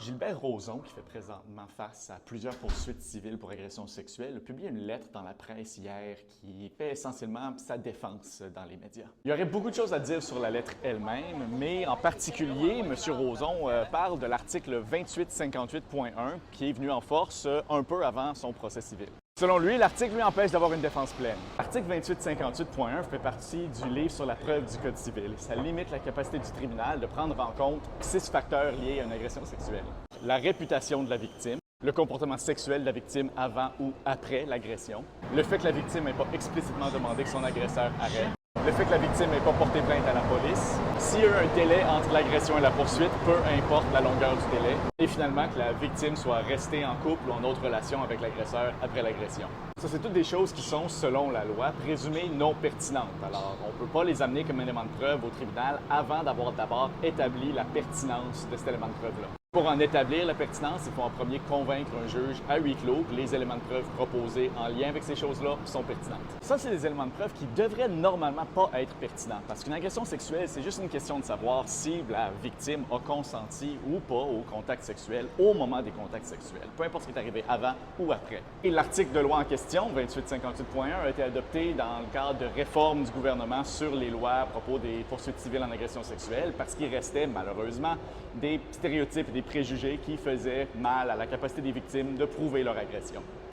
Gilbert Rozon, qui fait présentement face à plusieurs poursuites civiles pour agression sexuelle, a publié une lettre dans la presse hier qui fait essentiellement sa défense dans les médias. Il y aurait beaucoup de choses à dire sur la lettre elle-même, mais en particulier, M. Rozon parle de l'article 2858.1 qui est venu en force un peu avant son procès civil. Selon lui, l'article lui empêche d'avoir une défense pleine. L'article 2858.1 fait partie du livre sur la preuve du Code civil. Ça limite la capacité du tribunal de prendre en compte 6 facteurs liés à une agression sexuelle. La réputation de la victime, le comportement sexuel de la victime avant ou après l'agression, le fait que la victime n'ait pas explicitement demandé que son agresseur arrête, le fait que la victime n'ait pas porté plainte à la police, s'il y a eu un délai entre l'agression et la poursuite, peu importe la longueur du délai, et finalement que la victime soit restée en couple ou en autre relation avec l'agresseur après l'agression. Ça, c'est toutes des choses qui sont, selon la loi, présumées non pertinentes. Alors, on ne peut pas les amener comme élément de preuve au tribunal avant d'avoir d'abord établi la pertinence de cet élément de preuve-là. Pour en établir la pertinence, il faut en premier convaincre un juge à huis clos que les éléments de preuve proposés en lien avec ces choses-là sont pertinentes. Ça, c'est des éléments de preuve qui devraient normalement pas être pertinents parce qu'une agression sexuelle, c'est juste une question de savoir si la victime a consenti ou pas au contact sexuel au moment des contacts sexuels, peu importe ce qui est arrivé avant ou après. Et l'article de loi en question, 2858.1, a été adopté dans le cadre de réformes du gouvernement sur les lois à propos des poursuites civiles en agression sexuelle parce qu'il restait malheureusement des stéréotypes et des préjugés qui faisaient mal à la capacité des victimes de prouver leur agression.